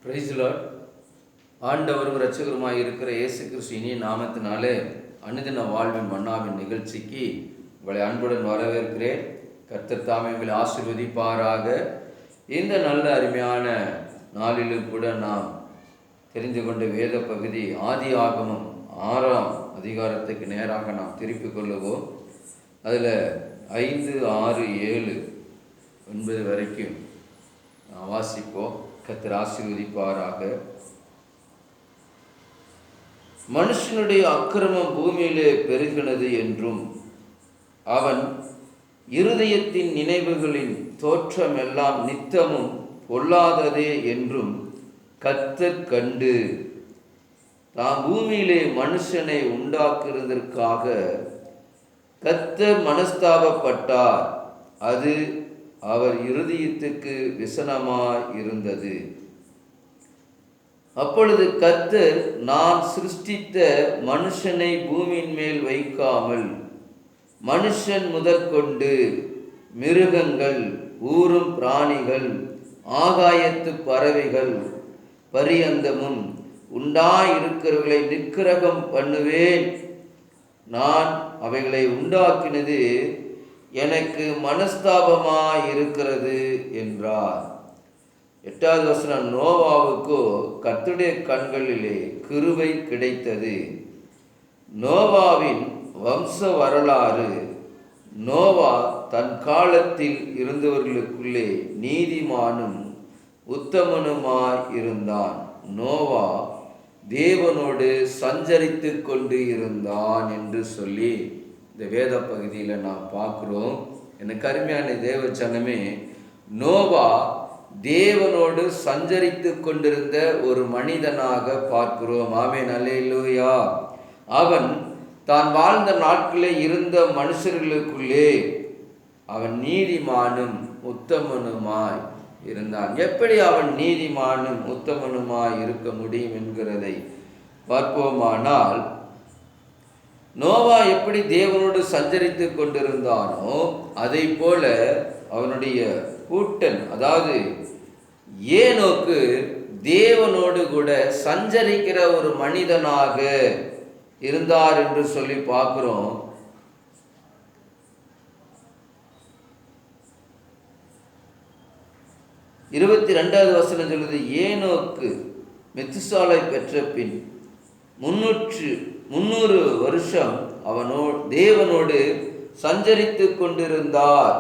Price Lord. ஆண்டவரும் இரட்சகருமாய் இருக்கிற இயேசு கிறிஸ்து இனிய நாமத்தினாலே அனுதின வாழ்வின் மன்னாவின் நிகழ்ச்சிக்கு உங்களை அன்புடன் வரவேற்கிறேன். கர்த்தர் தாமே உங்களை ஆசீர்வதிப்பாராக. இந்த நல்ல அருமையான நாளிலும் கூட நாம் தெரிந்து கொண்ட வேத பகுதி ஆதியாகமம் 6ஆம் அதிகாரத்துக்கு நேராக நாம் திருப்பிக் கொள்ளுவோம். அதில் 5, 6, 7, 9 வரைக்கும் நாம் வாசிப்போம். கர்த்தர் ஆசீர்வதிப்பாராக. மனுஷனுடைய அக்கிரமம் பூமியிலே பெருகினது என்றும் அவன் இருதயத்தின் நினைவுகளின் தோற்றமெல்லாம் நித்தமும் பொல்லாததே என்றும் கர்த்தர் கண்டு தாம் பூமியிலே மனுஷனை உண்டாக்குறதற்காக கர்த்தர் மனஸ்தாபப்பட்டார். அது அவர் இருதயத்துக்கு விசனமாய் இருந்தது. அப்பொழுது கர்த்தர், நான் சிருஷ்டித்த மனுஷனை பூமியின் மேல் வைக்காமல் மனுஷன் முதற்கொண்டு மிருகங்கள், ஊரும் பிராணிகள், ஆகாயத்து பறவைகள் பரியந்தமும் உண்டாயிருக்கிறவர்களை நிக்கிரகம் பண்ணுவேன். நான் அவைகளை உண்டாக்கினது எனக்கு மனஸ்தாபமாயிருக்கிறது என்றார். 8வது வசனம், நோவாவுக்கோ கர்த்தருடைய கண்களிலே கிருபை கிடைத்தது. நோவாவின் வம்ச வரலாறு. நோவா தன் காலத்தில் இருந்தவர்களுக்குள்ளே நீதிமானும் உத்தமனுமாய் இருந்தான். நோவா தேவனோடு சஞ்சரித்து கொண்டு இருந்தான் என்று சொல்லி இந்த வேத பகுதியில் நாம் பார்க்குறோம். எனக்கு அருமையான தேவ ஜனமே, நோவா தேவனோடு சஞ்சரித்து கொண்டிருந்த ஒரு மனிதனாக பார்க்கிறோம். ஆமென், அல்லேலூயா. அவன் தான் வாழ்ந்த நாட்களில் இருந்த மனுஷர்களுக்குள்ளே அவன் நீதிமானும் உத்தமனுமாய் இருந்தான். எப்படி அவன் நீதிமானும் உத்தமனுமாய் இருக்க முடியும் என்கிறதை பார்ப்போமானால், நோவா எப்படி தேவனோடு சஞ்சரித்து கொண்டிருந்தானோ அதை போல அவனுடைய கூட்டன், அதாவது ஏனோக்கு தேவனோடு கூட சஞ்சரிக்கிற ஒரு மனிதனாக இருந்தார் என்று சொல்லி பார்க்கிறோம். இருபத்தி 2வது வசனம் சொல்லுது, ஏனோக்கு மெத்துசாலை பெற்ற பின் 300 வருஷம் தேவனோடு சஞ்சரித்து கொண்டிருந்தார்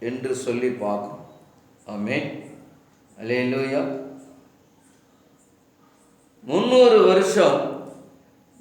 என்று சொல்லி பார்க்கும். ஆமென், அல்லேலூயா. 300 வருஷம்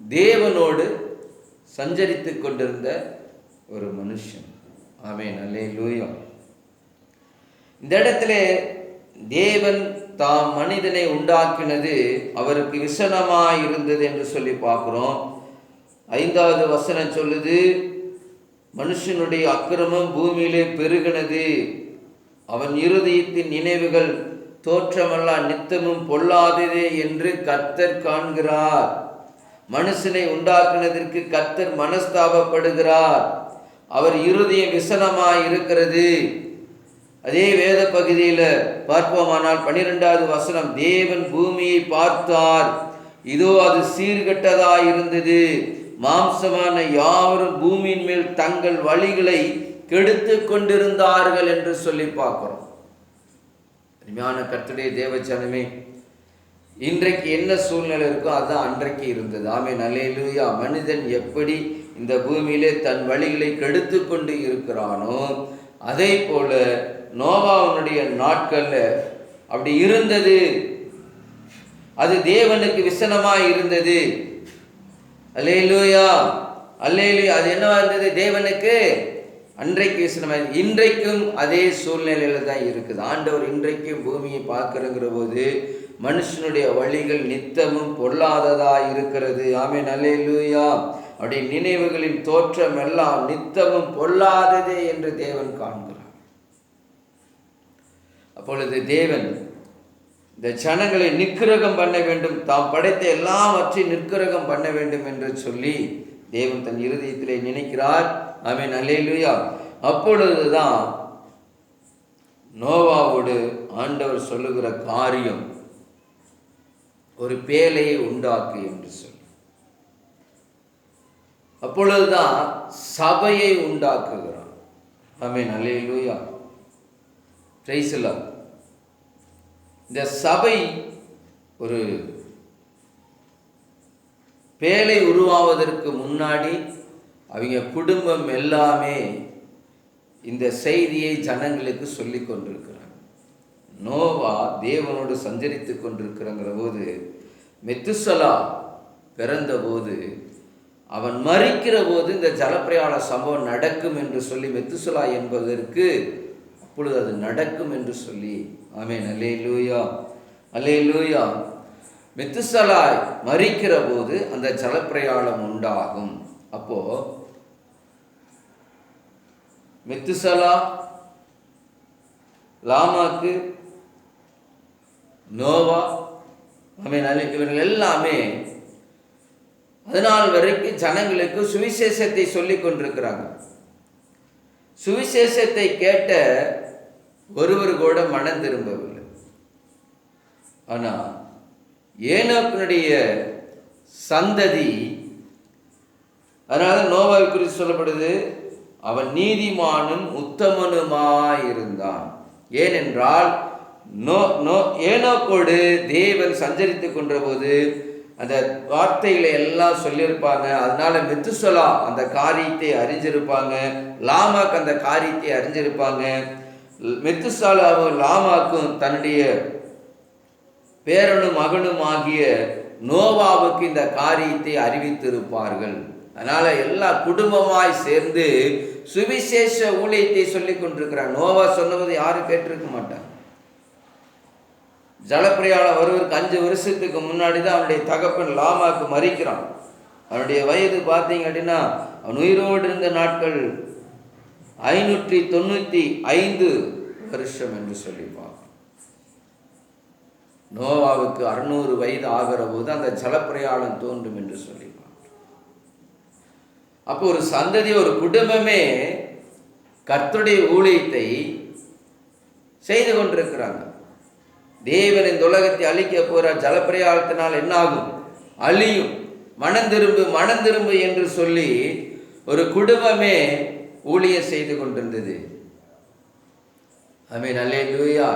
தேவனோடு சஞ்சரித்து கொண்டிருந்த ஒரு மனுஷன். ஆமென், அல்லேலூயா. இந்த இடத்துல தேவன் தாம் மனிதனை உண்டாக்கினது அவருக்கு விசனமாய் இருந்தது என்று சொல்லி பார்க்கிறோம். 5வது வசனம் சொல்லுது, மனுஷனுடைய அக்கிரமம் பூமியிலே பெருகினது, அவன் இருதயத்தின் நினைவுகள் தோற்றமெல்லாம் நித்தமும் பொல்லாததே என்று கர்த்தர் காண்கிறார். மனுஷனை உண்டாக்குனதற்கு கர்த்தர் மனஸ்தாபப்படுகிறார். அவர் இருதயம் விசனமாய் இருக்கிறது. அதே வேத பகுதியில் பார்ப்போமானால் 12வது வசனம், தேவன் பூமியை பார்த்தார், இதோ அது சீர்கெட்டதாய் இருந்தது, மாம்சமான யாவரும் பூமியின் மேல் தங்கள் வழிகளை கெடுத்து கொண்டிருந்தார்கள் என்று சொல்லி பார்க்கிறோம். அருமையான கர்த்தருடைய தேவஜனமே, இன்றைக்கு என்ன சூழ்நிலை இருக்கோ அதுதான் அன்றைக்கு இருந்தது. ஆமென், அல்லேலூயா. மனிதன் எப்படி இந்த பூமியிலே தன் வழிகளை கெடுத்து கொண்டு இருக்கிறானோ அதே போல நோவாவுடைய நாட்கள்ல அப்படி இருந்தது. அது தேவனுக்கு விசனமாய் இருந்தது. அல்லேலூயா, அல்லேலூயா. அது என்னவா இருந்தது? தேவனுக்கு அன்றைக்கு விசனமாய். இன்றைக்கும் அதே சூழ்நிலையில தான் இருக்குது. ஆண்டவர் இன்றைக்கும் பூமியை பார்க்கிறங்கிற போது மனுஷனுடைய வழிகள் நித்தமும் பொல்லாததாய் இருக்கிறது. ஆமென், அல்லேலூயா. அவருடைய நினைவுகளின் தோற்றம் எல்லாம் நித்தமும் பொல்லாததே என்று தேவன் காண்கிறார். அப்பொழுது தேவன் இந்த ஜனங்களை நிக்கிரகம் பண்ண வேண்டும், தாம் படைத்த எல்லாவற்றையும் நிக்கிரகம் பண்ண வேண்டும் என்று சொல்லி தேவன் தன் இருதயத்திலே நினைக்கிறார். ஆமென், அல்லேலூயா. அப்பொழுதுதான் நோவாவோடு ஆண்டவர் சொல்லுகிற காரியம் ஒரு பேழையை உண்டாக்கு என்று சொல்லி. அப்பொழுதுதான் சபையை உண்டாக்குகிறான். ஆமென், அல்லேலூயா, பிரைஸ் தி லார்ட். இந்த சபை ஒரு பேழை உருவாவதற்கு முன்னாடி அவங்க குடும்பம் எல்லாமே இந்த செய்தியை ஜனங்களுக்கு சொல்லி கொண்டிருக்கிறாங்க. நோவா தேவனோடு சஞ்சரித்து கொண்டிருக்கிறங்கிற போது, மெத்துசலா பிறந்த போது, அவன் மரிக்கிற போது இந்த ஜலப்பிரயாண சம்பவம் நடக்கும் என்று சொல்லி, மெத்துசலா என்பதற்கு அப்பொழுது அது நடக்கும் என்று சொல்லி. ஆமென், அல்லேலூயா, அல்லேலூயா. மெத்துசலா மரிக்கிற போது அந்த ஜலப்பிரயாணம் உண்டாகும். அப்போ மெத்துசலா, லாமாக்கு, நோவா, ஆமென், இவர்கள் எல்லாமே அதனால் வரைக்கும் ஜனங்களுக்கு சுவிசேஷத்தை சொல்லிக் கொண்டிருக்கிறாங்க. சுவிசேஷத்தை கேட்ட ஒருவர் கூட மனம் திரும்பவில்லை. ஆனா ஏனோக்கினுடைய சந்ததி, அதனால நோவாவை குறித்து சொல்லப்படுது, அவன் நீதிமானும் உத்தமனுமாயிருந்தான். ஏனென்றால் ஏனோக்கோடு தேவன் சஞ்சரித்து கொன்ற போது அந்த வார்த்தைகளை எல்லாம் சொல்லியிருப்பாங்க. அதனால மெத்துசலா அந்த காரியத்தை அறிஞ்சிருப்பாங்க, லாமாக்கு அந்த காரியத்தை அறிஞ்சிருப்பாங்க. மெத்துசலாவும் லாமாக்கும் தன்னுடைய பேரனும் மகனும் ஆகிய நோவாவுக்கு இந்த காரியத்தை அறிவித்திருப்பார்கள். அதனால எல்லா குடும்பமாய் சேர்ந்து சுவிசேஷ ஊழியத்தை சொல்லி கொண்டிருக்கிறார். நோவா சொன்னது யாரும் கேட்டிருக்க மாட்டாங்க. ஜலப்பிரயாணம் வருவதற்கு 5 வருஷத்துக்கு முன்னாடி தான் அவனுடைய தகப்பன் லாமாக்கு மரிக்கிறான். அவனுடைய வயது பார்த்தீங்க அப்படின்னா, அவன் உயிரோடு இருந்த நாட்கள் 595 வருஷம் என்று சொல்லிப்பான். நோவாவுக்கு 600 வயது ஆகிற போது அந்த ஜலப்பிரயாணம் தோன்றும் என்று சொல்லிப்பான். அப்போ ஒரு சந்ததி, ஒரு குடும்பமே கர்த்தருடைய ஊழியத்தை செய்து கொண்டிருக்கிறாங்க. தேவன் இந்த உலகத்தை அழிக்க போறார், ஜலப்பிரயாணத்தினால் என்ன ஆகும்? அழியும். மனம் திரும்பு, மனம் திரும்பு என்று சொல்லி ஒரு குடும்பமே ஊழியம் செய்து கொண்டிருந்தது. ஆமென், அல்லேலூயா.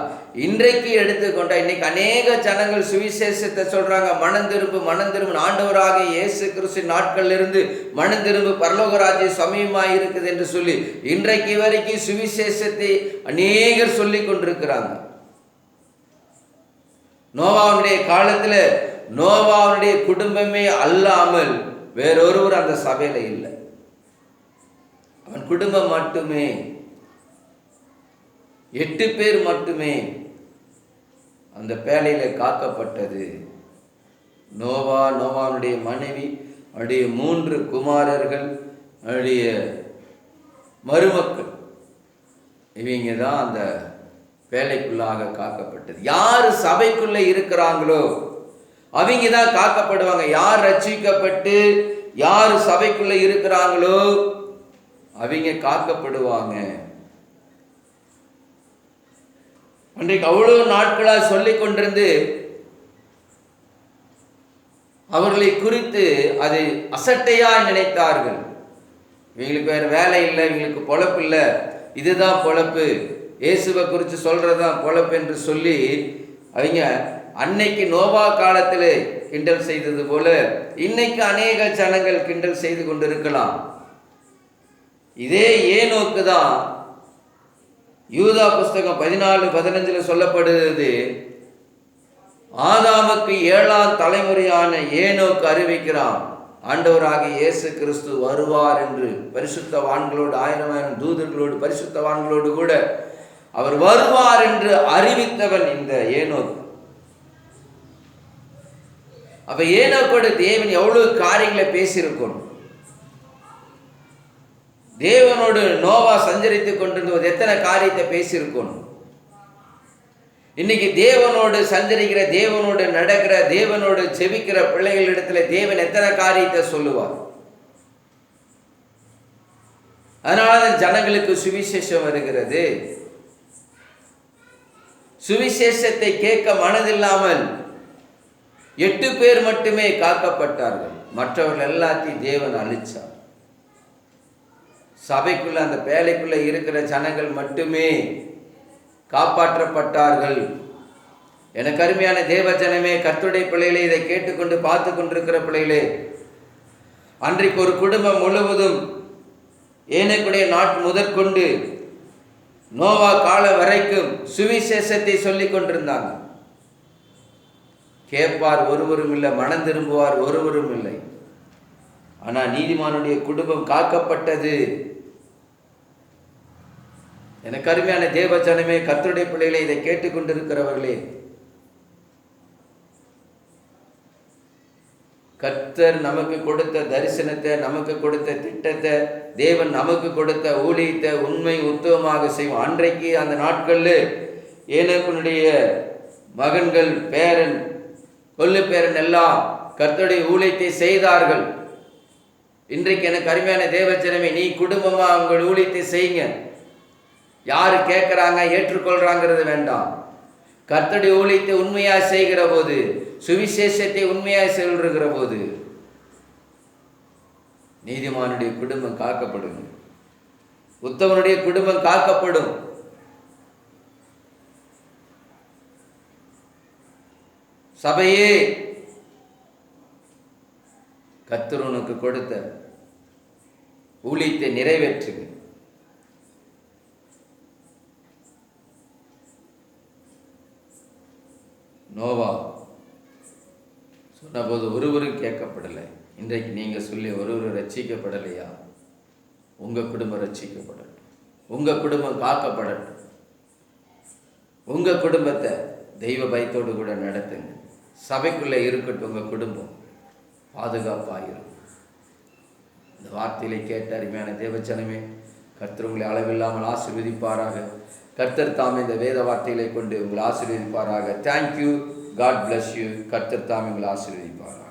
இன்றைக்கு எடுத்துக்கொண்ட இன்னைக்கு அநேக ஜனங்கள் சுவிசேஷத்தை சொல்றாங்க, மனம் திரும்பு, மனம் திரும்பு, ஆண்டவராக இயேசு கிறிஸ்து நாட்கள்ல இருந்து மனம் திரும்பு, பரலோக ராஜ்யம் சமீபமாய் இருக்குது என்று சொல்லி இன்றைக்கு வரைக்கும் சுவிசேஷத்தை அநேகர் சொல்லி கொண்டிருக்கிறாங்க. நோவாவுடைய காலத்துல நோவாவுடைய குடும்பமே அல்லாமல் வேறொருவர் அந்த சபையில இல்லை. அவன் குடும்பம் மட்டுமே, 8 பேர் மட்டுமே அந்த பேழையில காக்கப்பட்டது. நோவா, நோவாவுடைய மனைவி, அவருடைய 3 குமாரர்கள், அவருடைய மருமக்கள், இவங்க தான் அந்த பேழைக்குள்ளாக காக்கப்பட்டது. யார் சபைக்குள்ள இருக்கிறாங்களோ அவங்க தான் காக்கப்படுவாங்க. யார் ரட்சிக்கப்பட்டு யார் சபைக்குள்ள இருக்கிறாங்களோ அவங்க காக்கப்படுவாங்க. அன்றைக்கு அவ்வளவு நாட்களா சொல்லிக் கொண்டிருந்து அவர்களை குறித்து அதை அசட்டையா நினைத்தார்கள். இவங்களுக்கு வேற வேலை இல்லை, இவங்களுக்கு பொழப்பு இல்லை, இதுதான் பொழப்பு, இயேசுவை குறித்து சொல்றதுதான் பொழப்பு என்று சொல்லி அவங்க அன்னைக்கு நோவா காலத்தில் கிண்டல் செய்தது போல இன்னைக்கு அநேக ஜனங்கள் கிண்டல் செய்து கொண்டிருக்கலாம். இதே ஏனோக்கு தான் யூதா புஸ்தகம் 14:15 சொல்லப்படுகிறது. ஆதாமுக்கு 7ஆம் தலைமுறையான ஏனோக்கு அறிவிக்கிறான், ஆண்டவராகிய இயேசு கிறிஸ்து வருவார் என்று. பரிசுத்தவான்களோடு 1000 தூதர்களோடு பரிசுத்தவான்களோடு கூட அவர் வருவார் என்று அறிவித்தவன் இந்த ஏனோக்கு. அப்ப ஏனோக்கோடு தேவன் எவ்வளவு காரியங்களை பேசியிருக்கணும். தேவனோடு நோவா சஞ்சரித்துக் கொண்டிருந்த எத்தனை காரியத்தை பேசியிருக்கணும். இன்னைக்கு தேவனோடு சஞ்சரிக்கிற, தேவனோடு நடக்கிற, தேவனோடு செபிக்கிற பிள்ளைகளிடத்துல தேவன் எத்தனை காரியத்தை சொல்லுவார். அதனால ஜனங்களுக்கு சுவிசேஷம் வருகிறது. சுவிசேஷத்தை கேட்க மனதில்லாமல் 8 பேர் மட்டுமே காக்கப்பட்டார்கள். மற்றவர்கள் எல்லாத்தையும் தேவன் அழிச்சார். சபைக்குள்ள அந்த பேழைக்குள்ள இருக்கிற ஜனங்கள் மட்டுமே காப்பாற்றப்பட்டார்கள். எனக்கு அருமையான தேவ ஜனமே, கர்த்தருடைய பிள்ளைகளே, இதை கேட்டுக்கொண்டு பார்த்து கொண்டிருக்கிற பிள்ளைகளே, அன்றைக்கு ஒரு குடும்பம் முழுவதும் ஏனைக்குடைய நாட்டு முதற்கொண்டு நோவா கால வரைக்கும் சுவிசேஷத்தை சொல்லிக் கொண்டிருந்தாங்க. கேட்பார் ஒருவரும் இல்லை, மனம் திரும்புவார் ஒருவரும் இல்லை. ஆனால் நீதிமானுடைய குடும்பம் காக்கப்பட்டது. எனக்கு அருமையான தேவ ஜனமே, கர்த்தருடைய பிள்ளைகளை, இதை கேட்டுக்கொண்டிருக்கிறவர்களே, கர்த்தர் நமக்கு கொடுத்த தரிசனத்தை, நமக்கு கொடுத்த திட்டத்தை, தேவன் நமக்கு கொடுத்த ஊழியத்தை உண்மை உத்தவமாக செய்வோம். அன்றைக்கு அந்த நாட்களில் ஏனோக்குடைய மகன்கள், பேரன், கொல்லு பேரன் எல்லாம் கர்த்தருடைய ஊழியத்தை செய்தார்கள். இன்றைக்கு எனக்கு அருமையான தேவஜனமே, நீ குடும்பமா உங்கள் ஊழியத்தை செய்யுங்க. யாரு கேட்குறாங்க, ஏற்றுக்கொள்றாங்கிறது வேண்டாம். கர்த்தருடைய ஊழியத்தை உண்மையாக செய்கிற போது, சுவிசேஷத்தை உண்மையாக சொல்கிற போது, நீதிமானுடைய குடும்பம் காக்கப்படும், உத்தமனுடைய குடும்பம் காக்கப்படும். சபையே, கர்த்தர் உனக்கு கொடுத்த ஊழியத்தை நிறைவேற்றுங்க. நோவா சொன்னபோது ஒருவரும் கேட்கப்படலை. இன்றைக்கு நீங்கள் சொல்லி ஒருவரும் ரட்சிக்கப்படலையா? உங்கள் குடும்பம் ரட்சிக்கப்படட்டும், உங்கள் குடும்பம் காக்கப்படட்டும். உங்கள் குடும்பத்தை தெய்வ பயத்தோடு கூட நடத்துங்க. சபைக்குள்ளே இருக்கட்டும், உங்கள் குடும்பம் பாதுகாப்பாயிரும். இந்த வார்த்தையிலே கேட்ட அருமையான தேவச்சனமே, கர்த்தர் உங்களை அளவில்லாமல் ஆசீர்வதிப்பாராக. கர்த்தர் தாமே இந்த வேத வார்த்தைகளை கொண்டு உங்களை ஆசீர்வதிப்பாராக. தேங்க்யூ. God bless you. கர்த்தர் தாமே உங்களை ஆசீர்வதிப்பாராக.